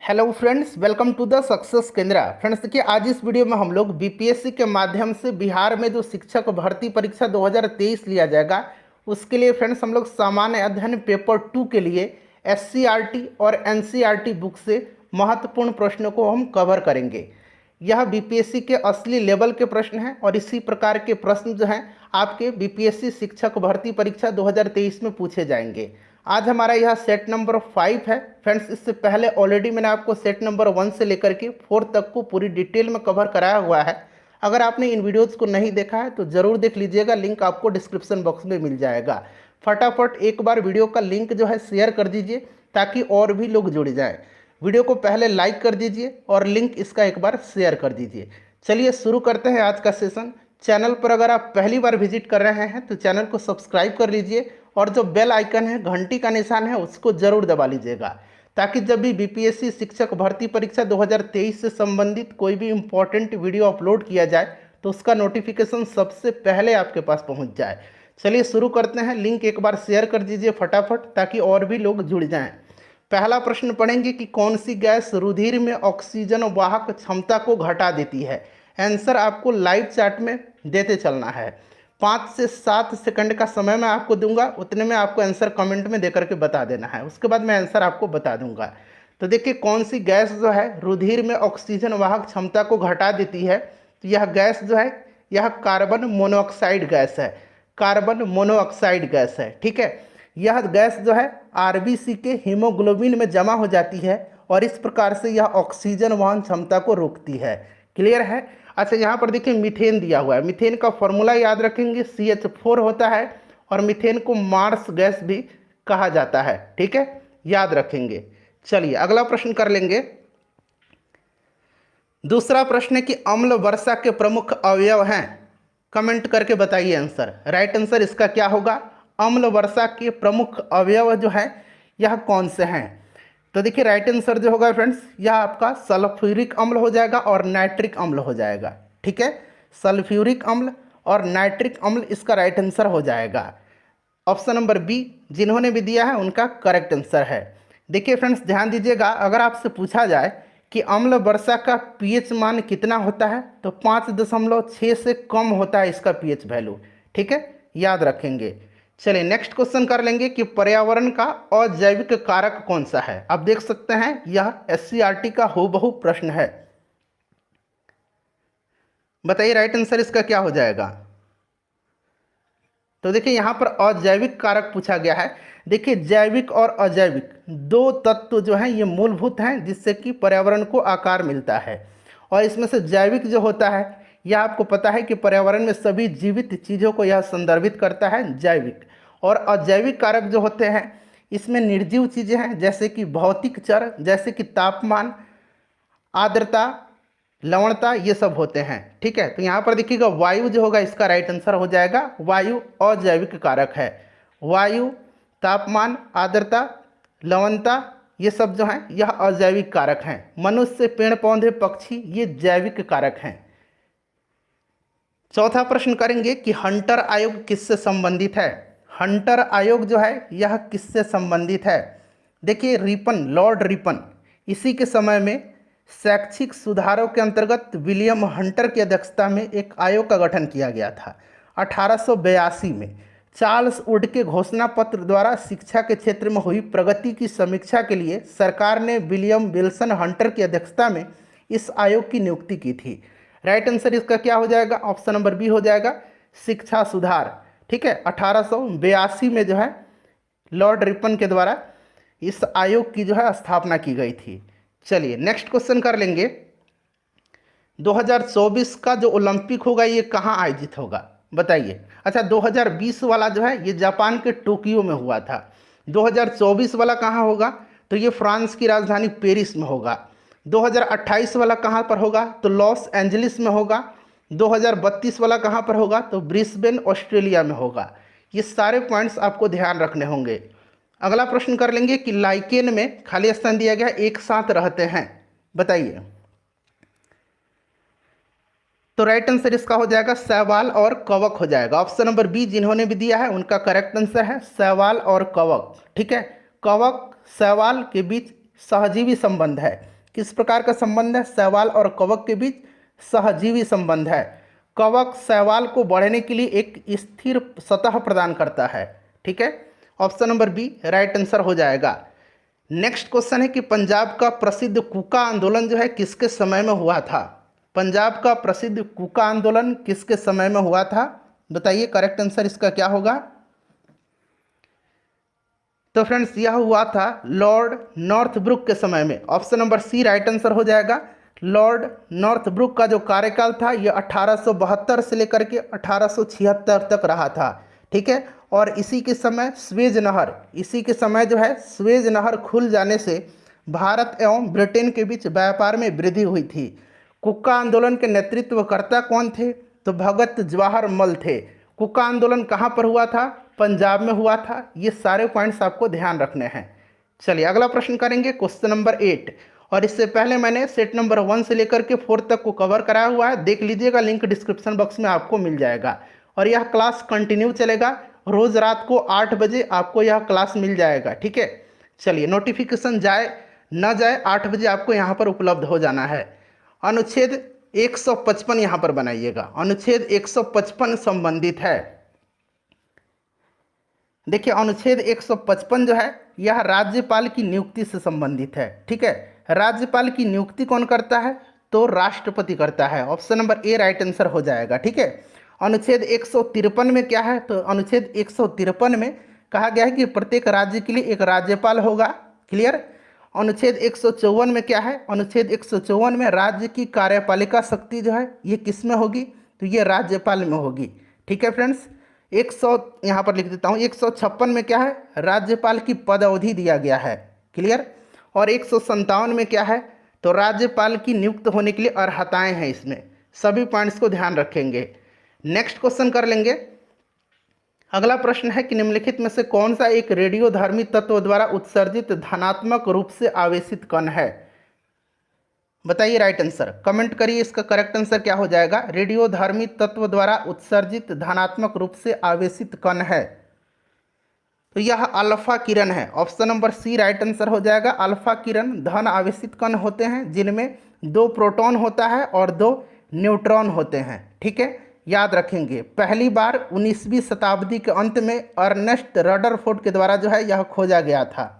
Hello friends, welcome to the success Kendra. Friends देखिए, आज इस वीडियो में हम लोग बीपीएससी के माध्यम से बिहार में जो शिक्षक भर्ती परीक्षा 2023 लिया जाएगा उसके लिए फ्रेंड्स हम लोग सामान्य अध्ययन पेपर 2 के लिए एससीईआरटी और एनसीईआरटी बुक से महत्वपूर्ण प्रश्नों को हम कवर करेंगे। यह बीपीएससी के असली लेवल के प्रश्न हैं और इसी प्रकार के प्रश्न जो हैं आपके बीपीएससी शिक्षक भर्ती परीक्षा 2023 में पूछे जाएंगे। आज हमारा यह सेट नंबर 5 है फ्रेंड्स। इससे पहले ऑलरेडी मैंने आपको सेट नंबर 1 से लेकर के 4 तक को पूरी डिटेल में कवर कराया हुआ है। अगर आपने इन वीडियोज़ को नहीं देखा है तो ज़रूर देख लीजिएगा, लिंक आपको डिस्क्रिप्शन बॉक्स में मिल जाएगा। फटाफट एक बार वीडियो का लिंक जो है शेयर कर दीजिए ताकि और भी लोग जुड़ जाएँ। वीडियो को पहले लाइक कर दीजिए और लिंक इसका एक बार शेयर कर दीजिए। चलिए शुरू करते हैं आज का सेशन। चैनल पर अगर आप पहली बार विजिट कर रहे हैं तो चैनल को सब्सक्राइब कर लीजिए और जो बेल आइकन है, घंटी का निशान है, उसको ज़रूर दबा लीजिएगा ताकि जब भी बीपीएससी शिक्षक भर्ती परीक्षा 2023 से संबंधित कोई भी इम्पोर्टेंट वीडियो अपलोड किया जाए तो उसका नोटिफिकेशन सबसे पहले आपके पास पहुंच जाए। चलिए शुरू करते हैं। लिंक एक बार शेयर कर दीजिए फटाफट ताकि और भी लोग जुड़ जाएं। पहला प्रश्न पढ़ेंगे कि कौन सी गैस रुधिर में ऑक्सीजन वाहक क्षमता को घटा देती है। आंसर आपको लाइव चैट में देते चलना है। 5 से 7 सेकंड का समय मैं आपको दूंगा, उतने में आपको आंसर कमेंट में देकर के बता देना है। उसके बाद मैं आंसर आपको बता दूंगा। तो देखिए, कौन सी गैस जो है रुधिर में ऑक्सीजन वाहक क्षमता को घटा देती है, तो यह गैस जो है यह कार्बन मोनोऑक्साइड गैस है। कार्बन मोनोऑक्साइड गैस है, ठीक है। यह गैस जो है आरबीसी के हीमोग्लोबिन में जमा हो जाती है और इस प्रकार से यह ऑक्सीजन वहन क्षमता को रोकती है। क्लियर है। अच्छा, यहाँ पर देखिए मीथेन दिया हुआ है। मीथेन का फॉर्मूला याद रखेंगे, CH4 होता है और मीथेन को मार्स गैस भी कहा जाता है, ठीक है, याद रखेंगे। चलिए अगला प्रश्न कर लेंगे। दूसरा प्रश्न है कि अम्ल वर्षा के प्रमुख अवयव हैं। कमेंट करके बताइए आंसर। राइट आंसर इसका क्या होगा? अम्ल वर्षा के प्रमुख अवयव जो है यह कौन से हैं? तो देखिए राइट आंसर जो होगा फ्रेंड्स, यह आपका सल्फ्यूरिक अम्ल हो जाएगा और नाइट्रिक अम्ल हो जाएगा, ठीक है। सल्फ्यूरिक अम्ल और नाइट्रिक अम्ल इसका राइट आंसर हो जाएगा। ऑप्शन नंबर बी जिन्होंने भी दिया है उनका करेक्ट आंसर है। देखिए फ्रेंड्स ध्यान दीजिएगा, अगर आपसे पूछा जाए कि अम्ल वर्षा का पीएच मान कितना होता है तो 5.6 से कम होता है इसका पीएच वैल्यू, ठीक है, याद रखेंगे। चलिए नेक्स्ट क्वेश्चन कर लेंगे कि पर्यावरण का अजैविक कारक कौन सा है। आप देख सकते हैं यह एससीईआरटी का हूबहू प्रश्न है। बताइए राइट आंसर इसका क्या हो जाएगा। तो देखिए यहाँ पर अजैविक कारक पूछा गया है। देखिए जैविक और अजैविक दो तत्व जो हैं ये मूलभूत हैं जिससे कि पर्यावरण को आकार मिलता है। और इसमें से जैविक जो होता है यह आपको पता है कि पर्यावरण में सभी जीवित चीज़ों को यह संदर्भित करता है, जैविक। और अजैविक कारक जो होते हैं इसमें निर्जीव चीज़ें हैं जैसे कि भौतिक चर, जैसे कि तापमान, आर्द्रता, लवणता, ये सब होते हैं, ठीक है। तो यहाँ पर देखिएगा वायु जो होगा इसका राइट आंसर हो जाएगा। वायु अजैविक कारक है। वायु, तापमान, आर्द्रता, लवणता, ये सब जो हैं यह अजैविक कारक हैं। मनुष्य, पेड़ पौधे, पक्षी ये जैविक कारक हैं। चौथा प्रश्न करेंगे कि हंटर आयोग किससे संबंधित है। हंटर आयोग जो है यह किससे संबंधित है। देखिए रिपन, लॉर्ड रिपन, इसी के समय में शैक्षिक सुधारों के अंतर्गत विलियम हंटर की अध्यक्षता में एक आयोग का गठन किया गया था 1882 में। चार्ल्स वुड के घोषणा पत्र द्वारा शिक्षा के क्षेत्र में हुई प्रगति की समीक्षा के लिए सरकार ने विलियम विल्सन हंटर की अध्यक्षता में इस आयोग की नियुक्ति की थी। राइट आंसर इसका क्या हो जाएगा? ऑप्शन नंबर बी हो जाएगा, शिक्षा सुधार, ठीक है। 1882 में जो है लॉर्ड रिपन के द्वारा इस आयोग की जो है स्थापना की गई थी। चलिए नेक्स्ट क्वेश्चन कर लेंगे। 2024 का जो ओलंपिक होगा ये कहाँ आयोजित होगा बताइए। अच्छा 2020 वाला जो है ये जापान के टोक्यो में हुआ था। 2024 वाला कहाँ होगा तो ये फ्रांस की राजधानी पेरिस में होगा। 2028 वाला कहाँ पर होगा तो लॉस एंजलिस में होगा। 2032 वाला कहाँ पर होगा तो ब्रिस्बेन ऑस्ट्रेलिया में होगा। ये सारे पॉइंट्स आपको ध्यान रखने होंगे। अगला प्रश्न कर लेंगे कि लाइकेन में खाली स्थान दिया गया एक साथ रहते हैं, बताइए। तो राइट आंसर इसका हो जाएगा शैवाल और कवक हो जाएगा। ऑप्शन नंबर बी जिन्होंने भी दिया है उनका करेक्ट आंसर है शैवाल और कवक, ठीक है। कवक शैवाल के बीच सहजीवी संबंध है। किस प्रकार का संबंध है? शैवाल और कवक के बीच सहजीवी संबंध है। कवक शैवाल को बढ़ने के लिए एक स्थिर सतह प्रदान करता है। ठीक है, option number B right answer हो जाएगा। नेक्स्ट क्वेश्चन है कि पंजाब का प्रसिद्ध कूका आंदोलन जो है किसके समय में हुआ था? पंजाब का प्रसिद्ध कूका आंदोलन किसके समय में हुआ था? बताइए करेक्ट आंसर इसका क्या होगा? तो फ्रेंड्स यह हुआ था लॉर्ड नॉर्थब्रुक के समय में। Option number C right answer हो जाएगा। लॉर्ड नॉर्थब्रुक का जो कार्यकाल था यह 1872 से लेकर के 1876 तक रहा था। ठीक है, और इसी के समय जो है स्वेज नहर खुल जाने से भारत एवं ब्रिटेन के बीच व्यापार में वृद्धि हुई थी। कुक्का आंदोलन के नेतृत्वकर्ता कौन थे? तो भगत जवाहर मल थे। कुक्का आंदोलन कहाँ पर हुआ था? पंजाब में हुआ था। ये सारे पॉइंट्स आपको ध्यान रखने हैं। चलिए अगला प्रश्न करेंगे, क्वेश्चन नंबर 8। और इससे पहले मैंने सेट नंबर 1 से लेकर के 4 तक को कवर कराया हुआ है, देख लीजिएगा, लिंक डिस्क्रिप्शन बॉक्स में आपको मिल जाएगा। और यह क्लास कंटिन्यू चलेगा, रोज़ रात को 8 बजे आपको यह क्लास मिल जाएगा। ठीक है, चलिए नोटिफिकेशन जाए न जाए 8 बजे आपको यहाँ पर उपलब्ध हो जाना है। अनुच्छेद 155 यहाँ पर बनाइएगा, अनुच्छेद 155 संबंधित है। देखिए अनुच्छेद 155 जो है यह राज्यपाल की नियुक्ति से संबंधित है। ठीक है, राज्यपाल की नियुक्ति कौन करता है? तो राष्ट्रपति करता है। Option number A right answer हो जाएगा। ठीक है, अनुच्छेद 153 में क्या है? तो अनुच्छेद 153 में कहा गया है कि प्रत्येक राज्य के लिए एक राज्यपाल होगा। क्लियर। अनुच्छेद 154 में क्या है? अनुच्छेद 154 में राज्य की कार्यपालिका शक्ति जो है ये किस में होगी? तो ये राज्यपाल में होगी। ठीक है फ्रेंड्स, 100 यहाँ पर लिख देता हूँ। 156 में क्या है? राज्यपाल की पद अवधि दिया गया है। क्लियर। और 157 में क्या है? तो राज्यपाल की नियुक्त होने के लिए अर्हताएं हैं। इसमें सभी पॉइंट्स को ध्यान रखेंगे। नेक्स्ट क्वेश्चन कर लेंगे। अगला प्रश्न है कि निम्नलिखित में से कौन सा एक रेडियोधर्मी तत्व द्वारा उत्सर्जित धनात्मक रूप से आवेशित कण है? बताइए राइट आंसर, कमेंट करिए इसका करेक्ट आंसर क्या हो जाएगा। रेडियोधर्मी तत्व द्वारा उत्सर्जित धनात्मक रूप से आवेशित कण है, तो यह अल्फा किरण है। Option number C right answer हो जाएगा। अल्फा किरण धन आवेशित कण होते हैं जिनमें 2 प्रोटॉन होता है और 2 न्यूट्रॉन होते हैं। ठीक है, याद रखेंगे। पहली बार 19वीं शताब्दी के अंत में अर्नेस्ट रदरफोर्ड के द्वारा जो है यह खोजा गया था।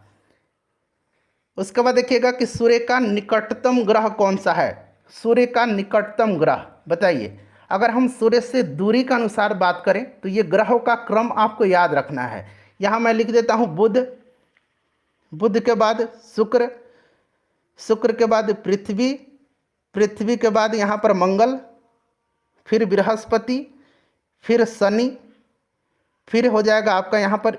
उसके बाद देखिएगा कि सूर्य का निकटतम ग्रह कौन सा है? सूर्य का निकटतम ग्रह बताइए। अगर हम सूर्य से दूरी के अनुसार बात करें तो ये ग्रहों का क्रम आपको याद रखना है। यहाँ मैं लिख देता हूँ बुध, बुध के बाद शुक्र, शुक्र के बाद पृथ्वी, पृथ्वी के बाद यहाँ पर मंगल, फिर बृहस्पति, फिर शनि, फिर हो जाएगा आपका यहाँ पर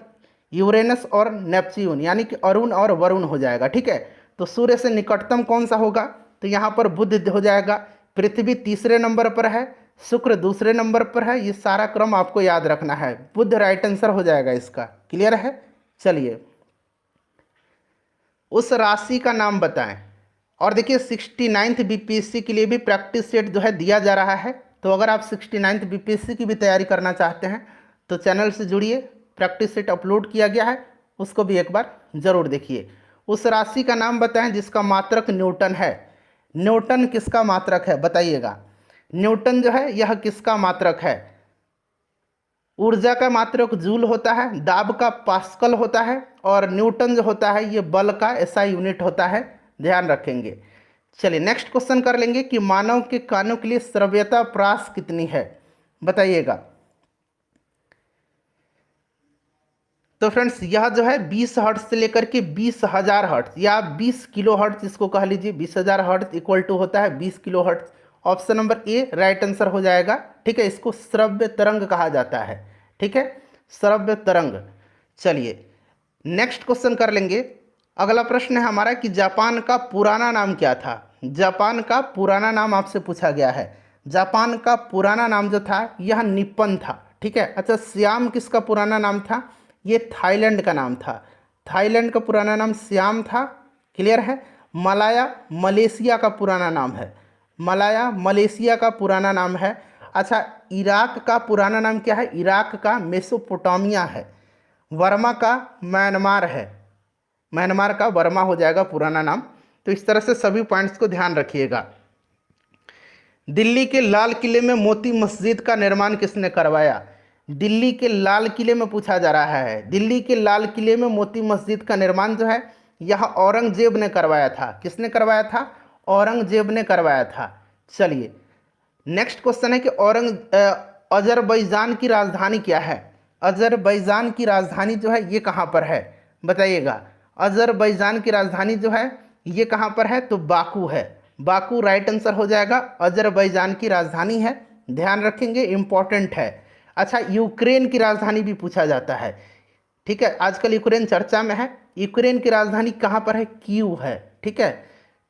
यूरेनस और नेपच्यून, यानी कि अरुण और वरुण हो जाएगा। ठीक है, तो सूर्य से निकटतम कौन सा होगा? तो यहाँ पर बुध हो जाएगा, पृथ्वी तीसरे नंबर पर है, शुक्र दूसरे नंबर पर है। ये सारा क्रम आपको याद रखना है। बुध राइट आंसर हो जाएगा इसका। क्लियर है। चलिए उस राशि का नाम बताएं। और देखिए 69th बीपीएससी के लिए भी प्रैक्टिस सेट जो है दिया जा रहा है, तो अगर आप 69th बीपीएससी की भी तैयारी करना चाहते हैं तो चैनल से जुड़िए। प्रैक्टिस सेट अपलोड किया गया है, उसको भी एक बार ज़रूर देखिए। उस राशि का नाम बताएं जिसका मात्रक न्यूटन है। न्यूटन किसका मात्रक है बताइएगा। न्यूटन जो है यह किसका मात्रक है? ऊर्जा का मात्रक जूल होता है, दाब का पास्कल होता है, और न्यूटन जो होता है ये बल का एसआई यूनिट होता है। ध्यान रखेंगे। चलिए नेक्स्ट क्वेश्चन कर लेंगे कि मानव के कानों के लिए श्रव्यता प्रास कितनी है बताइएगा। तो फ्रेंड्स यह जो है 20 हर्ट्ज से लेकर के 20,000 हर्ट्ज या 20 किलो हर्ट्ज इसको कह लीजिए। 20,000 हर्ट्ज इक्वल टू होता है 20 kilo hertz. Option number A right answer हो जाएगा। ठीक है, इसको श्रव्य तरंग कहा जाता है। ठीक है, श्रव्य तरंग। चलिए नेक्स्ट क्वेश्चन कर लेंगे। अगला प्रश्न है हमारा कि जापान का पुराना नाम क्या था? जापान का पुराना नाम आपसे पूछा गया है। जापान का पुराना नाम जो था यह निप्पन था। ठीक है, अच्छा श्याम किसका पुराना नाम था? ये थाईलैंड का नाम था। थाईलैंड का पुराना नाम श्याम था। क्लियर है। मलाया मलेशिया का पुराना नाम है। मलाया मलेशिया का पुराना नाम है। अच्छा इराक का पुराना नाम क्या है? इराक का मेसोपोटामिया है। वर्मा का म्यांमार है। म्यांमार का वर्मा हो जाएगा पुराना नाम। तो इस तरह से सभी पॉइंट्स को ध्यान रखिएगा। दिल्ली के लाल किले में मोती मस्जिद का निर्माण किसने करवाया? दिल्ली के लाल किले में पूछा जा रहा है। दिल्ली के लाल किले में मोती मस्जिद का निर्माण जो है यह औरंगजेब ने करवाया था। किसने करवाया था? औरंगजेब ने करवाया था। चलिए नेक्स्ट क्वेश्चन है कि अजरबैजान की राजधानी क्या है? अजरबैजान की राजधानी जो है ये कहाँ पर है बताइएगा। अजरबैजान की राजधानी जो है ये कहाँ पर है? तो बाकू है। बाकू राइट आंसर हो जाएगा। अजरबैजान की राजधानी है, ध्यान रखेंगे, इंपॉर्टेंट है। अच्छा, यूक्रेन की राजधानी भी पूछा जाता है। ठीक है, आजकल यूक्रेन चर्चा में है। यूक्रेन की राजधानी कहाँ पर है? कीव है। ठीक है,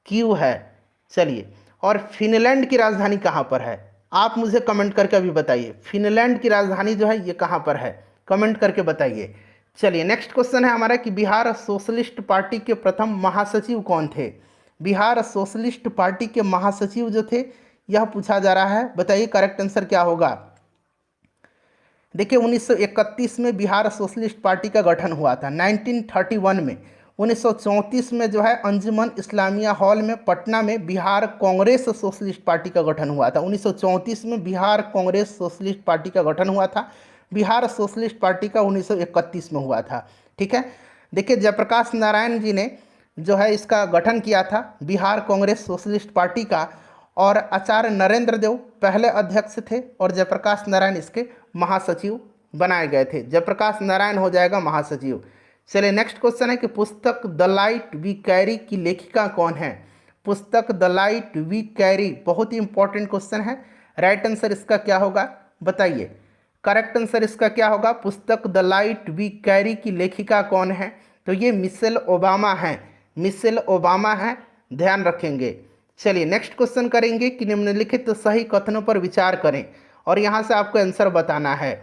कीव है। चलिए, और फिनलैंड की राजधानी कहाँ पर है? आप मुझे कमेंट करके अभी बताइए, फिनलैंड की राजधानी जो है ये कहाँ पर है? कमेंट करके बताइए। चलिए नेक्स्ट क्वेश्चन है हमारा कि बिहार सोशलिस्ट पार्टी के प्रथम महासचिव कौन थे? बिहार सोशलिस्ट पार्टी के महासचिव जो थे यह पूछा जा रहा है, बताइए करेक्ट आंसर क्या होगा। देखिए 1931 में बिहार सोशलिस्ट पार्टी का गठन हुआ था। 1931 में 1934 में जो है अंजुमन इस्लामिया हॉल में पटना में बिहार कांग्रेस सोशलिस्ट पार्टी का गठन हुआ था। 1934 में बिहार कांग्रेस सोशलिस्ट पार्टी का गठन हुआ था। बिहार सोशलिस्ट पार्टी का 1931 में हुआ था। ठीक है, देखिए जयप्रकाश नारायण जी ने जो है इसका गठन किया था बिहार कांग्रेस सोशलिस्ट पार्टी का, और आचार्य नरेंद्र देव पहले अध्यक्ष थे और जयप्रकाश नारायण इसके महासचिव बनाए गए थे। जयप्रकाश नारायण हो जाएगा महासचिव। चलिए नेक्स्ट क्वेश्चन है कि पुस्तक द लाइट वी कैरी की लेखिका कौन है? पुस्तक द लाइट वी कैरी बहुत ही इंपॉर्टेंट क्वेश्चन है। राइट आंसर इसका क्या होगा बताइए, करेक्ट आंसर इसका क्या होगा? पुस्तक द लाइट वी कैरी की लेखिका कौन है? तो ये मिशेल ओबामा है। मिशेल ओबामा है, ध्यान रखेंगे। चलिए नेक्स्ट क्वेश्चन करेंगे कि निम्नलिखित सही कथनों पर विचार करें, और यहाँ से आपको आंसर बताना है।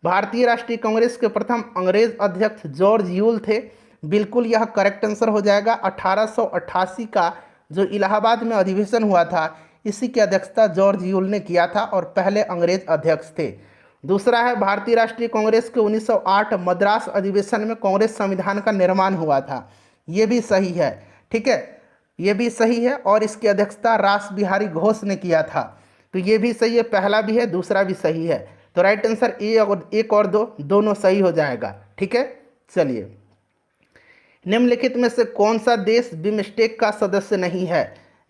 भारतीय राष्ट्रीय कांग्रेस के प्रथम अंग्रेज अध्यक्ष जॉर्ज यूल थे, बिल्कुल यह करेक्ट आंसर हो जाएगा। 1888 का जो इलाहाबाद में अधिवेशन हुआ था इसी की अध्यक्षता जॉर्ज यूल ने किया था और पहले अंग्रेज अध्यक्ष थे। दूसरा है भारतीय राष्ट्रीय कांग्रेस के 1908 मद्रास अधिवेशन में कांग्रेस संविधान का निर्माण हुआ था, ये भी सही है। ठीक है, ये भी सही है, और इसकी अध्यक्षता रास बिहारी घोष ने किया था, तो ये भी सही है, पहला भी है दूसरा भी सही है। तो राइट आंसर ए और एक और दो दोनों सही हो जाएगा। ठीक है, चलिए निम्नलिखित में से कौन सा देश बिमस्टेक का सदस्य नहीं है?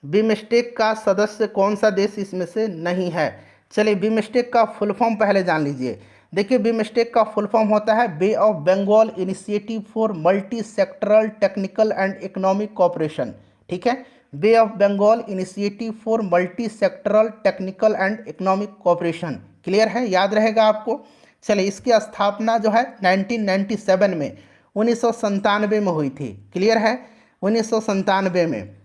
बिमस्टेक का सदस्य कौन सा देश इसमें से नहीं है? चलिए बिमस्टेक का फुल फॉर्म पहले जान लीजिए। देखिए बिमस्टेक का फुल फॉर्म होता है bay of Bengal initiative for multi sectoral technical and economic cooperation. ठीक है, bay of Bengal initiative for multi sectoral technical and economic cooperation. Clear है, याद रहेगा आपको। चलिए इसकी स्थापना जो है 1997 में 1997 में हुई थी। क्लियर है, 1997 में।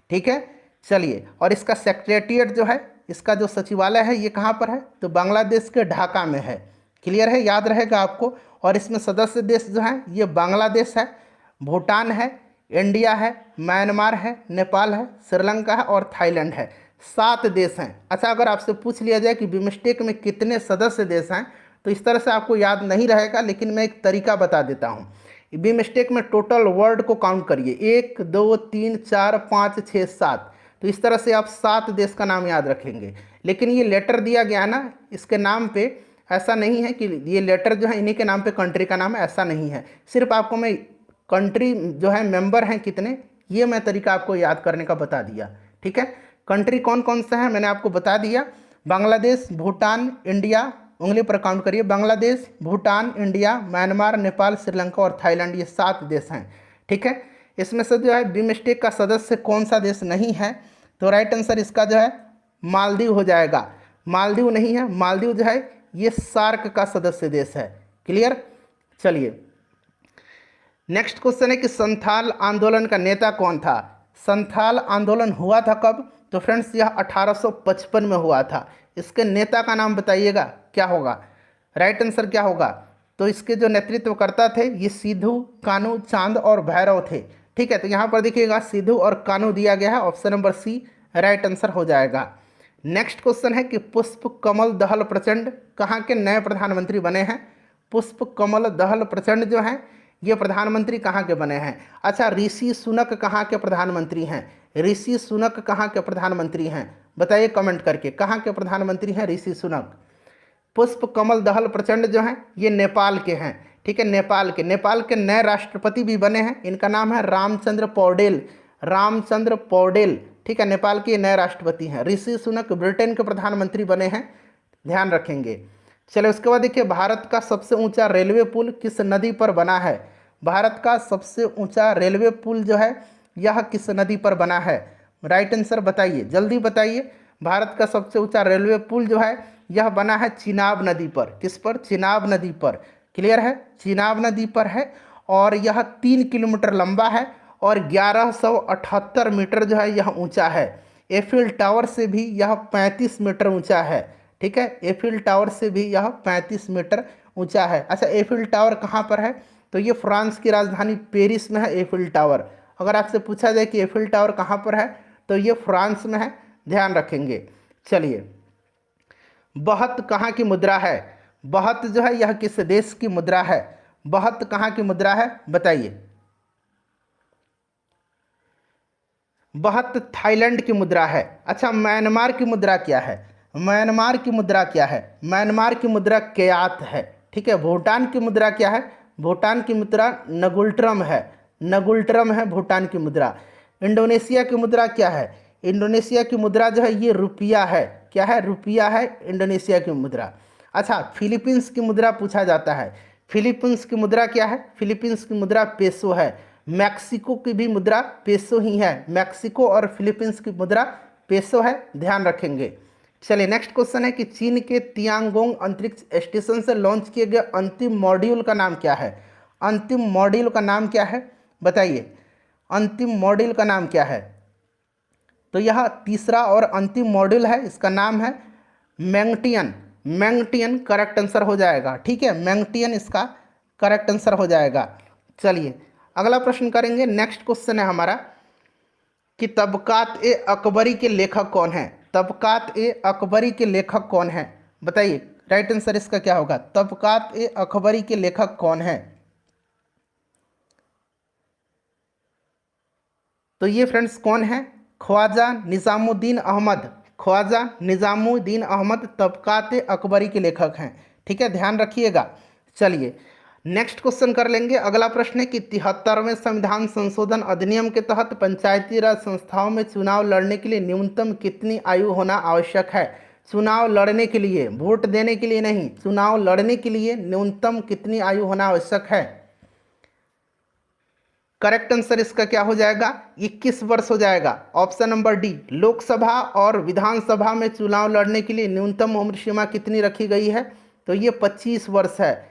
ठीक है, चलिए और इसका सेक्रेटेरिएट जो है, इसका जो सचिवालय है ये कहाँ पर है? तो बांग्लादेश के ढाका में है। क्लियर है, याद रहेगा आपको। और इसमें सदस्य देश जो हैं ये बांग्लादेश है, भूटान है, इंडिया है, म्यांमार है, नेपाल है, श्रीलंका है और थाईलैंड है। 7 देश हैं। अच्छा, अगर आपसे पूछ लिया जाए कि बिमस्टेक में कितने सदस्य देश हैं तो इस तरह से आपको याद नहीं रहेगा, लेकिन मैं एक तरीका बता देता हूँ। बिमस्टेक में टोटल वर्ड को काउंट करिए, 1 2 3 4 5 6 7, तो इस तरह से आप 7 देश का नाम याद रखेंगे। लेकिन ये लेटर दिया गया ना इसके नाम पे, ऐसा नहीं है कि ये लेटर जो है इन्हीं के नाम पे कंट्री का नाम है, ऐसा नहीं है। सिर्फ आपको मैं कंट्री जो है मेंबर हैं कितने, ये मैं तरीका आपको याद करने का बता दिया। ठीक है, कंट्री कौन कौन सा है मैंने आपको बता दिया। बांग्लादेश, भूटान, इंडिया, उंगली पर काउंट करिए, बांग्लादेश, भूटान, इंडिया, म्यांमार, नेपाल, श्रीलंका और थाईलैंड, ये 7 देश हैं। ठीक है, इसमें से जो है बिमस्टेक का सदस्य कौन सा देश नहीं है? तो राइट आंसर इसका जो है मालदीव हो जाएगा। मालदीव नहीं है, मालदीव जो है ये सार्क का सदस्य देश है। क्लियर, चलिए नेक्स्ट क्वेश्चन है कि संथाल आंदोलन का नेता कौन था? संथाल आंदोलन हुआ था कब? तो फ्रेंड्स यह 1855 में हुआ था। इसके नेता का नाम बताइएगा क्या होगा, राइट आंसर क्या होगा? तो इसके जो नेतृत्वकर्ता थे ये सिद्धू, कान्हू, चांद और भैरव थे। ठीक है, तो यहाँ पर देखिएगा सिद्धू और कान्हू दिया गया है, option number C right answer हो जाएगा। नेक्स्ट क्वेश्चन है कि पुष्प कमल दहल प्रचंड कहाँ के नए प्रधानमंत्री बने हैं? पुष्प कमल दहल प्रचंड जो हैं ये प्रधानमंत्री कहाँ के बने हैं? अच्छा, ऋषि सुनक कहाँ के प्रधानमंत्री हैं? ऋषि सुनक कहाँ के प्रधानमंत्री हैं? बताइए कमेंट करके, कहाँ के प्रधानमंत्री हैं ऋषि सुनक? पुष्प कमल दहल प्रचंड जो हैं ये नेपाल के हैं। ठीक है, नेपाल के नए राष्ट्रपति भी बने हैं, इनका नाम है रामचंद्र पौडेल। रामचंद्र पौडेल, ठीक है, नेपाल के नए राष्ट्रपति हैं। ऋषि सुनक ब्रिटेन के प्रधानमंत्री बने हैं, ध्यान रखेंगे। चलिए उसके बाद देखिए, भारत का सबसे ऊंचा रेलवे पुल किस नदी पर बना है? भारत का सबसे ऊंचा रेलवे पुल जो है यह किस नदी पर बना है? राइट आंसर बताइए, जल्दी बताइए। भारत का सबसे ऊंचा रेलवे पुल जो है यह बना है चिनाब नदी पर। किस पर? चिनाब नदी पर। क्लियर है, चिनाब नदी पर है और यह 3 किलोमीटर लंबा है और 1178 मीटर जो है यह ऊंचा है। एफिल टावर से भी यह 35 मीटर ऊंचा है। ठीक है, एफिल टावर से भी यह 35 मीटर ऊंचा है। अच्छा, एफिल टावर कहाँ पर है? तो ये फ्रांस की राजधानी पेरिस में है एफिल टावर। अगर आपसे पूछा जाए कि एफिल टावर कहाँ पर है तो ये फ्रांस में है, ध्यान रखेंगे। चलिए, बहत कहाँ की मुद्रा है? बहत जो है यह किस देश की मुद्रा है? बहत कहाँ की मुद्रा है बताइए। बहत थाईलैंड की मुद्रा है। अच्छा, म्यांमार की मुद्रा क्या है? म्यांमार की मुद्रा क्या है? म्यांमार की मुद्रा क्यात है। ठीक है, भूटान की मुद्रा क्या है? भूटान की मुद्रा नगुल्ट्रम है। नगुल्ट्रम है भूटान की मुद्रा। इंडोनेशिया की मुद्रा क्या है? इंडोनेशिया की मुद्रा जो है ये रुपया है। क्या है? रुपया है इंडोनेशिया की मुद्रा। अच्छा, फिलीपींस की मुद्रा पूछा जाता है। फिलीपींस की मुद्रा क्या है? फिलीपींस की मुद्रा पेसो है। मैक्सिको की भी मुद्रा पेसो ही है। मैक्सिको और फिलीपींस की मुद्रा पेसो है, ध्यान रखेंगे। चलिए नेक्स्ट क्वेश्चन है कि चीन के तियांगोंग अंतरिक्ष स्टेशन से लॉन्च किए गए अंतिम मॉड्यूल का नाम क्या है? अंतिम मॉड्यूल का नाम क्या है बताइए। अंतिम मॉड्यूल का नाम क्या है? तो यह तीसरा और अंतिम मॉड्यूल है, इसका नाम है मैंगटियन। मैंगटियन करेक्ट आंसर हो जाएगा। ठीक है, मैंगटियन इसका करेक्ट आंसर हो जाएगा। चलिए अगला प्रश्न करेंगे। नेक्स्ट क्वेश्चन है हमारा कि तबकात ए अकबरी के लेखक कौन है? तबकात ए अकबरी के लेखक कौन है बताइए। राइट आंसर इसका क्या होगा? तबकात ए अकबरी के लेखक कौन है? तो ये फ्रेंड्स कौन है? ख्वाजा निज़ामुद्दीन अहमद। ख्वाजा निज़ामुद्दीन अहमद तबकात ए अकबरी के लेखक हैं। ठीक है, ध्यान रखिएगा। चलिए नेक्स्ट क्वेश्चन कर लेंगे। अगला प्रश्न है कि 73वें संविधान संशोधन अधिनियम के तहत पंचायती राज संस्थाओं में चुनाव लड़ने के लिए न्यूनतम कितनी आयु होना आवश्यक है? चुनाव लड़ने के लिए, वोट देने के लिए नहीं, चुनाव लड़ने के लिए न्यूनतम कितनी आयु होना आवश्यक है? करेक्ट आंसर इसका क्या हो जाएगा? 21 वर्ष हो जाएगा। Option number D. लोकसभा और विधानसभा में चुनाव लड़ने के लिए न्यूनतम उम्र सीमा कितनी रखी गई है? तो ये 25 वर्ष है।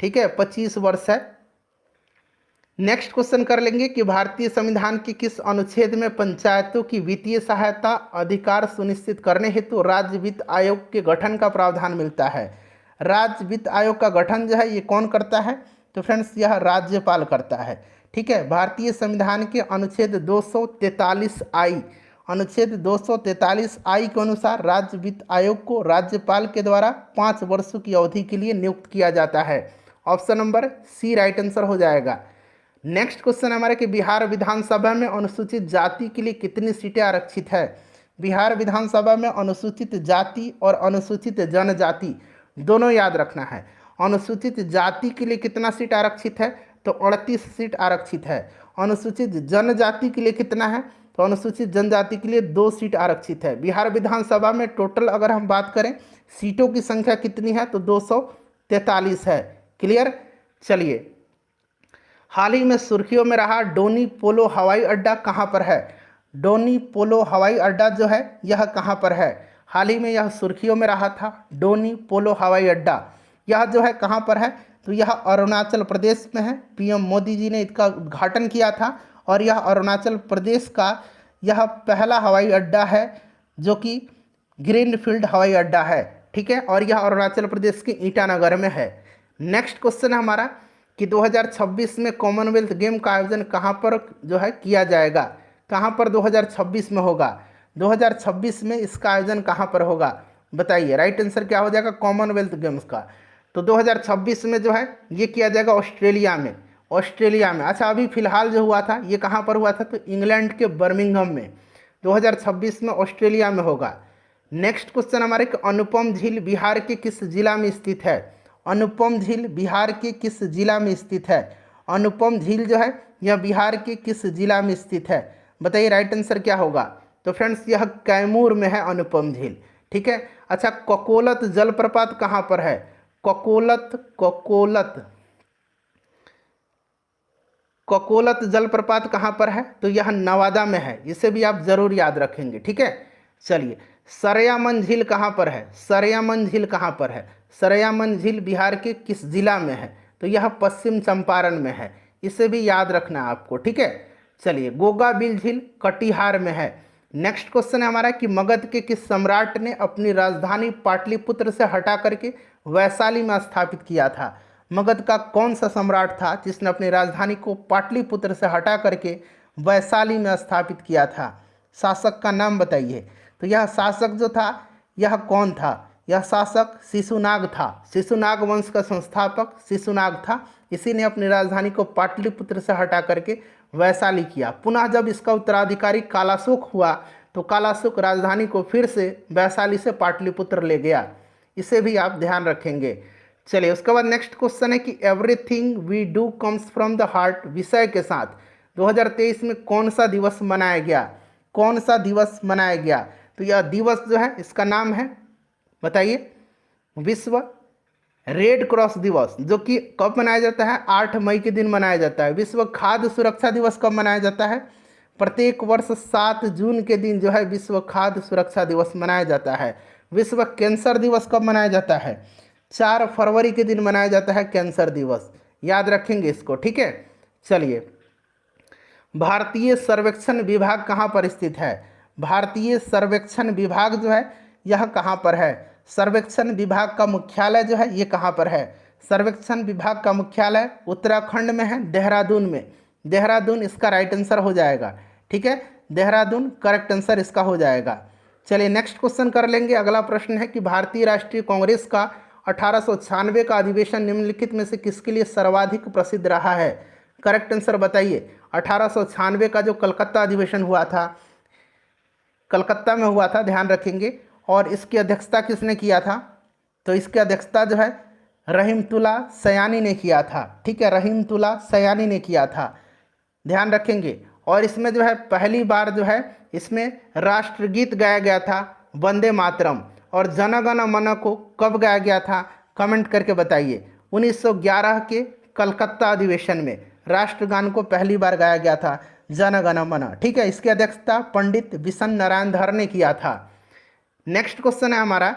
ठीक है, 25 वर्ष है। नेक्स्ट क्वेश्चन कर लेंगे कि भारतीय संविधान के किस अनुच्छेद में पंचायतों की वित्तीय सहायता अधिकार सुनिश्चित करने हेतु राज्य वित्त आयोग के गठन का प्रावधान मिलता है? राज्य वित्त आयोग का गठन जो है ये कौन करता है? तो फ्रेंड्स यह राज्यपाल करता है। ठीक है, भारतीय संविधान के अनुच्छेद 243 आई, अनुच्छेद 243 आई के अनुसार राज्य वित्त आयोग को राज्यपाल के द्वारा 5 वर्षों की अवधि के लिए नियुक्त किया जाता है। Option number C right answer हो जाएगा। नेक्स्ट क्वेश्चन हमारे कि बिहार विधानसभा में अनुसूचित जाति के लिए कितनी सीटें आरक्षित है? बिहार विधानसभा में अनुसूचित जाति और अनुसूचित जनजाति दोनों याद रखना है। अनुसूचित जाति के लिए कितना सीट आरक्षित है? तो 38 सीट आरक्षित है। अनुसूचित जनजाति के लिए कितना है? तो अनुसूचित जनजाति के लिए 2 सीट आरक्षित है। बिहार विधानसभा में टोटल अगर हम बात करें सीटों की संख्या कितनी है? तो 243 है। क्लियर। चलिए, हाल ही में सुर्खियों में रहा डोनी पोलो हवाई अड्डा कहाँ पर है? डोनी पोलो हवाई अड्डा जो है यह कहाँ पर है? हाल ही में यह सुर्खियों में रहा था डोनी पोलो हवाई अड्डा। यह जो है कहाँ पर है? तो यह अरुणाचल प्रदेश में है। पीएम मोदी जी ने इसका उद्घाटन किया था और यह अरुणाचल प्रदेश का यह पहला हवाई अड्डा है जो कि ग्रीनफील्ड हवाई अड्डा है। ठीक है, और यह अरुणाचल प्रदेश के ईटानगर में है। नेक्स्ट क्वेश्चन है हमारा कि 2026 में कॉमनवेल्थ गेम का आयोजन कहाँ पर जो है किया जाएगा? कहाँ पर 2026 में होगा? 2026 में इसका आयोजन कहाँ पर होगा बताइए। राइट आंसर क्या हो जाएगा कॉमनवेल्थ गेम्स का? तो 2026 में जो है ये किया जाएगा ऑस्ट्रेलिया में। ऑस्ट्रेलिया में। अच्छा, अभी फिलहाल जो हुआ था ये कहाँ पर हुआ था? तो इंग्लैंड के बर्मिंघम में। 2026 में ऑस्ट्रेलिया में होगा। नेक्स्ट क्वेश्चन हमारे कि अनुपम झील बिहार के किस जिला में स्थित है? अनुपम झील बिहार के किस जिला में स्थित है? अनुपम झील जो है यह बिहार के किस जिला में स्थित है? बताइए राइट आंसर क्या होगा? तो फ्रेंड्स यह कैमूर में है अनुपम झील। ठीक है। अच्छा, ककोलत जलप्रपात कहाँ पर है? ककोलत ककोलत ककोलत जलप्रपात कहाँ पर है? तो यह नवादा में है। इसे भी आप जरूर याद रखेंगे। ठीक है। चलिए, सरयामन झील कहाँ पर है? सरयामन झील कहाँ पर है? सरयामन झील बिहार के किस जिला में है? तो यह पश्चिम चंपारण में है। इसे भी याद रखना है आपको। ठीक है। चलिए, गोगा बिल झील कटिहार में है। नेक्स्ट क्वेश्चन है हमारा कि मगध के किस सम्राट ने अपनी राजधानी पाटलिपुत्र से हटा करके वैशाली में स्थापित किया था? मगध का कौन सा सम्राट था जिसने अपनी राजधानी को पाटलिपुत्र से हटा करके वैशाली में स्थापित किया था? शासक का नाम बताइए। तो यह शासक जो था यह कौन था? यह शासक शिशुनाग था। शिशुनाग वंश का संस्थापक शिशुनाग था। इसी ने अपनी राजधानी को पाटलिपुत्र से हटा करके वैशाली किया। पुनः जब इसका उत्तराधिकारी कालाशोक हुआ तो कालाशोक राजधानी को फिर से वैशाली से पाटलिपुत्र ले गया। इसे भी आप ध्यान रखेंगे। चलिए, उसके बाद नेक्स्ट क्वेश्चन है कि everything we do comes from the heart विषय के साथ 2023 में कौन सा दिवस मनाया गया? कौन सा दिवस मनाया गया? तो यह दिवस जो है इसका नाम है, बताइए, विश्व रेड क्रॉस दिवस, जो कि कब मनाया जाता है? 8 मई के दिन मनाया जाता है। विश्व खाद्य सुरक्षा दिवस कब मनाया जाता है? प्रत्येक वर्ष 7 जून के दिन जो है विश्व खाद्य सुरक्षा दिवस मनाया जाता है। विश्व कैंसर दिवस कब मनाया जाता है? 4 फरवरी के दिन मनाया जाता है कैंसर दिवस। याद रखेंगे इसको। ठीक है। चलिए, भारतीय सर्वेक्षण विभाग कहाँ पर स्थित है? भारतीय सर्वेक्षण विभाग जो है यह कहाँ पर है? सर्वेक्षण विभाग का मुख्यालय जो है ये कहाँ पर है? सर्वेक्षण विभाग का मुख्यालय उत्तराखंड में है, देहरादून में। देहरादून इसका राइट आंसर हो जाएगा। ठीक है, देहरादून करेक्ट आंसर इसका हो जाएगा। चलिए, नेक्स्ट क्वेश्चन कर लेंगे। अगला प्रश्न है कि भारतीय राष्ट्रीय कांग्रेस का 1896 का अधिवेशन निम्नलिखित में से किसके लिए सर्वाधिक प्रसिद्ध रहा है? करेक्ट आंसर बताइए। 1896 का जो कलकत्ता अधिवेशन हुआ था, कलकत्ता में हुआ था, ध्यान रखेंगे। और इसकी अध्यक्षता किसने किया था? तो इसकी अध्यक्षता जो है रहीमतुल्ला सयानी ने किया था। ठीक है, रहीमतुल्ला सयानी ने किया था, ध्यान रखेंगे। और इसमें जो है पहली बार जो है इसमें राष्ट्रगीत गाया गया था, वंदे मातरम। और जन गण मन को कब गाया गया था? कमेंट करके बताइए। 1911 के कलकत्ता अधिवेशन में राष्ट्रगान को पहली बार गाया गया था, जन गण मन। ठीक है, इसकी अध्यक्षता पंडित बिशन नारायण धर ने किया था। नेक्स्ट क्वेश्चन है हमारा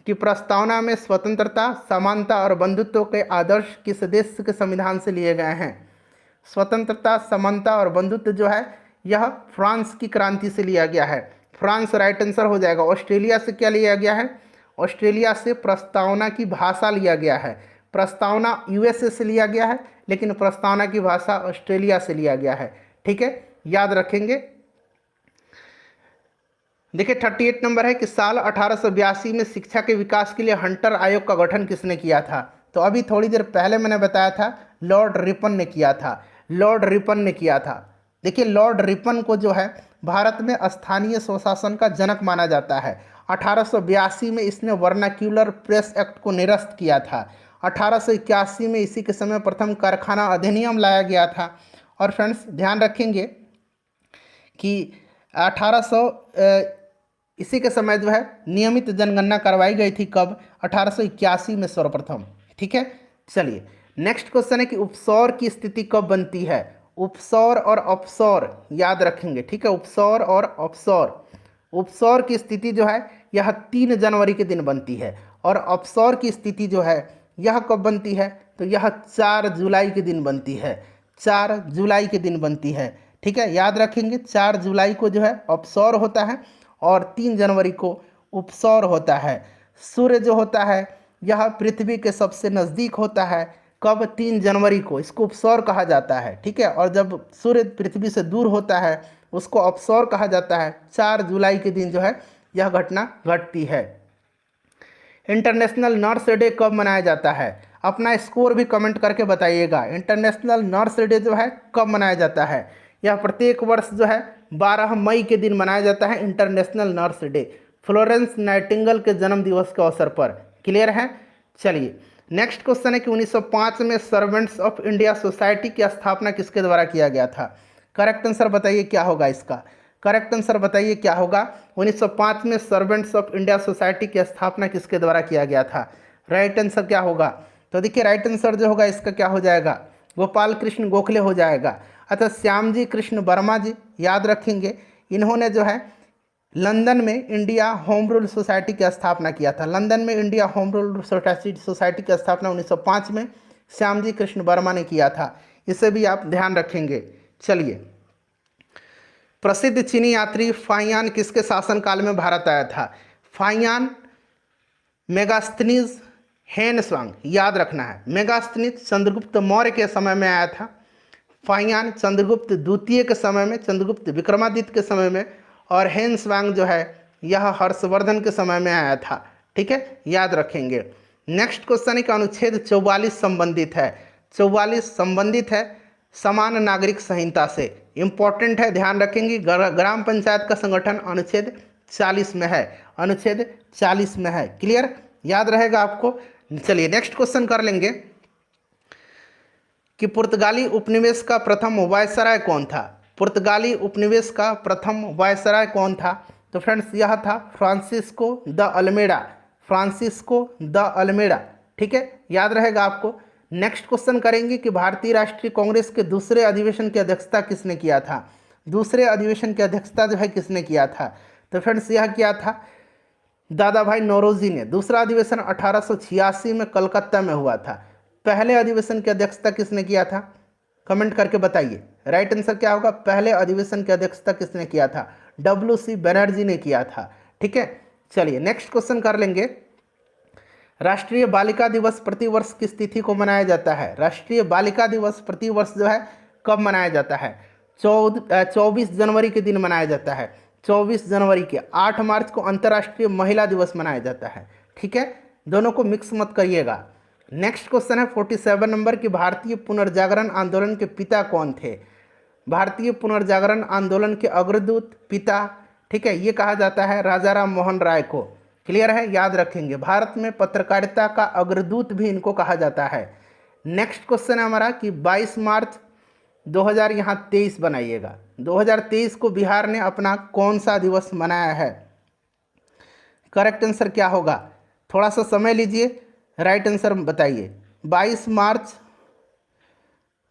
कि प्रस्तावना में स्वतंत्रता, समानता और बंधुत्व के आदर्श किस देश के संविधान से लिए गए हैं? स्वतंत्रता, समानता और बंधुत्व जो है यह फ्रांस की क्रांति से लिया गया है। फ्रांस राइट आंसर हो जाएगा। ऑस्ट्रेलिया से क्या लिया गया है? ऑस्ट्रेलिया से प्रस्तावना की भाषा लिया गया है। प्रस्तावना यूएसए से लिया गया है, लेकिन प्रस्तावना की भाषा ऑस्ट्रेलिया से लिया गया है। ठीक है, याद रखेंगे। देखिए, 38 नंबर है कि साल 1882 में शिक्षा के विकास के लिए हंटर आयोग का गठन किसने किया था? तो अभी थोड़ी देर पहले मैंने बताया था लॉर्ड रिपन ने किया था। लॉर्ड रिपन ने किया था। देखिए, लॉर्ड रिपन को जो है भारत में स्थानीय स्वशासन का जनक माना जाता है। 1882 में इसने वर्नाक्यूलर प्रेस एक्ट को निरस्त किया था। 1881 में इसी के समय प्रथम कारखाना अधिनियम लाया गया था। और फ्रेंड्स ध्यान रखेंगे कि 1800 इसी के समय जो है नियमित जनगणना करवाई गई थी। कब? 1881 में सर्वप्रथम। ठीक है। चलिए, नेक्स्ट क्वेश्चन है कि उपसौर की स्थिति कब बनती है? उपसौर और अपसौर याद रखेंगे। ठीक है, उपसौर और अपसौर। उपसौर की स्थिति जो है यह 3 जनवरी के दिन बनती है। और अपसौर की स्थिति जो है यह कब बनती है? तो यह 4 जुलाई के दिन बनती है। 4 जुलाई के दिन बनती है। ठीक है, याद रखेंगे। 4 जुलाई को जो है अपसौर होता है और 3 जनवरी को उपसौर होता है। सूर्य जो होता है यह पृथ्वी के सबसे नज़दीक होता है। कब? 3 जनवरी को। इसको उपसौर कहा जाता है। ठीक है, और जब सूर्य पृथ्वी से दूर होता है उसको अपसौर कहा जाता है। 4 जुलाई के दिन जो है यह घटना घटती है। इंटरनेशनल नर्स डे कब मनाया जाता है? अपना स्कोर भी कमेंट करके बताइएगा। इंटरनेशनल नर्स डे जो है कब मनाया जाता है? यह प्रत्येक वर्ष जो है 12 मई के दिन मनाया जाता है international nurse day, Florence Nightingale के जन्म दिवस के अवसर पर। क्लियर है? चलिए नेक्स्ट क्वेश्चन है कि 1905 में सर्वेंट्स ऑफ इंडिया सोसाइटी की स्थापना किसके द्वारा किया गया था? करेक्ट आंसर बताइए क्या होगा इसका? करेक्ट आंसर बताइए क्या होगा? 1905 में सर्वेंट्स ऑफ इंडिया सोसाइटी की स्थापना किसके द्वारा किया गया था? राइट आंसर क्या होगा? तो देखिए राइट आंसर जो होगा इसका क्या हो जाएगा? गोपाल कृष्ण गोखले हो जाएगा। अतः श्यामजी कृष्ण वर्मा जी याद रखेंगे, इन्होंने जो है लंदन में इंडिया होम रूल सोसाइटी की स्थापना किया था। लंदन में इंडिया होम रूल सोसाइटी की स्थापना 1905 में श्यामजी कृष्ण वर्मा ने किया था। इसे भी आप ध्यान रखेंगे। चलिए, प्रसिद्ध चीनी यात्री फाइयान किसके शासनकाल में भारत आया था? फाइयान मेगास्थनीज हेनस्वांग, याद रखना है। मेगास्थनीज चंद्रगुप्त मौर्य के समय में आया था। फाइयान चंद्रगुप्त द्वितीय के समय में, चंद्रगुप्त विक्रमादित्य के समय में, और हेनस्वांग जो है यह हर्षवर्धन के समय में आया था। ठीक है, याद रखेंगे। नेक्स्ट क्वेश्चन है कि अनुच्छेद 44 संबंधित है। 44 संबंधित है समान नागरिक संहिता से। इंपॉर्टेंट है, ध्यान रखेंगे। ग्राम पंचायत का संगठन अनुच्छेद 40 में है, अनुच्छेद 40 में है। क्लियर, याद रहेगा आपको। चलिए नेक्स्ट क्वेश्चन कर लेंगे कि पुर्तगाली उपनिवेश का प्रथम वायसराय कौन था? पुर्तगाली उपनिवेश का प्रथम वायसराय कौन था? तो फ्रेंड्स यह था Francisco de Almeida, Francisco de Almeida. ठीक है, याद रहेगा आपको। नेक्स्ट क्वेश्चन करेंगे कि भारतीय राष्ट्रीय कांग्रेस के दूसरे अधिवेशन की अध्यक्षता किसने किया था? दूसरे अधिवेशन की अध्यक्षता जो है किसने किया था? तो फ्रेंड्स यह किया था दादा भाई नौरोजी ने। दूसरा अधिवेशन 1886 में कलकत्ता में हुआ था। पहले अधिवेशन की अध्यक्षता किसने किया था? कमेंट करके बताइए। राइट आंसर क्या होगा? पहले अधिवेशन की अध्यक्षता किसने किया था? WC बनर्जी ने किया था। ठीक है, चलिए नेक्स्ट क्वेश्चन कर लेंगे। राष्ट्रीय बालिका दिवस प्रतिवर्ष किस तिथि को मनाया जाता है? राष्ट्रीय बालिका दिवस प्रतिवर्ष जो है कब मनाया जाता है? 24 जनवरी के दिन मनाया जाता है। 24 जनवरी के। 8 मार्च को अंतर्राष्ट्रीय महिला दिवस मनाया जाता है। ठीक है, दोनों को मिक्स मत करिएगा। नेक्स्ट क्वेश्चन है 47 नंबर की भारतीय पुनर्जागरण आंदोलन के पिता कौन थे? भारतीय पुनर्जागरण आंदोलन के अग्रदूत पिता, ठीक है, ये कहा जाता है राजा राम मोहन राय को। क्लियर है, याद रखेंगे। भारत में पत्रकारिता का अग्रदूत भी इनको कहा जाता है। नेक्स्ट क्वेश्चन है हमारा कि 22 मार्च 2000 यहाँ 23 बनाइएगा। 2023 को बिहार ने अपना कौन सा दिवस मनाया है? करेक्ट आंसर क्या होगा? थोड़ा सा समय लीजिए, राइट आंसर बताइए। 22 मार्च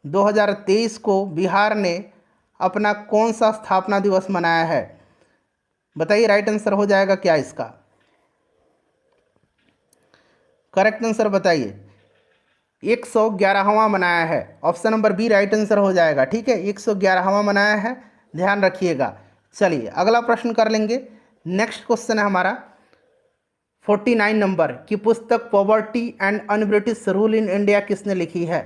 2023 को बिहार ने अपना कौन सा स्थापना दिवस मनाया है? बताइए, राइट आंसर हो जाएगा क्या इसका? करेक्ट आंसर बताइए। 111वां मनाया है। Option number B right answer हो जाएगा। ठीक है, 111वां मनाया है, ध्यान रखिएगा। चलिए अगला प्रश्न कर लेंगे। नेक्स्ट क्वेश्चन है हमारा 49 नंबर की पुस्तक poverty and un British rule in India किसने लिखी है?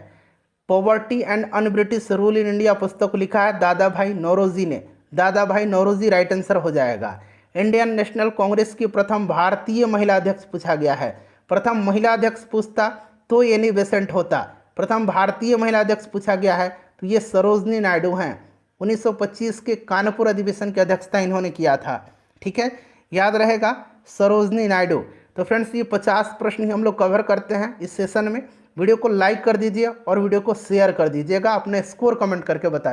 Poverty and un British rule in India पुस्तक को लिखा है दादा भाई नौरोजी ने। दादा भाई नौरोजी राइट आंसर हो जाएगा। इंडियन नेशनल कांग्रेस की प्रथम भारतीय महिला अध्यक्ष पूछा गया है। प्रथम महिला अध्यक्ष पूछता तो एनी बेसेंट होता। प्रथम भारतीय महिला अध्यक्ष पूछा गया है तो ये सरोजनी नायडू हैं। 1925 के कानपुर अधिवेशन की अध्यक्षता इन्होंने किया था। ठीक है, याद रहेगा, सरोजनी नायडू। तो फ्रेंड्स ये 50 प्रश्न ही हम लोग कवर करते हैं इस सेशन में। वीडियो को लाइक कर दीजिए और वीडियो को शेयर कर दीजिएगा। अपने स्कोर कमेंट करके बता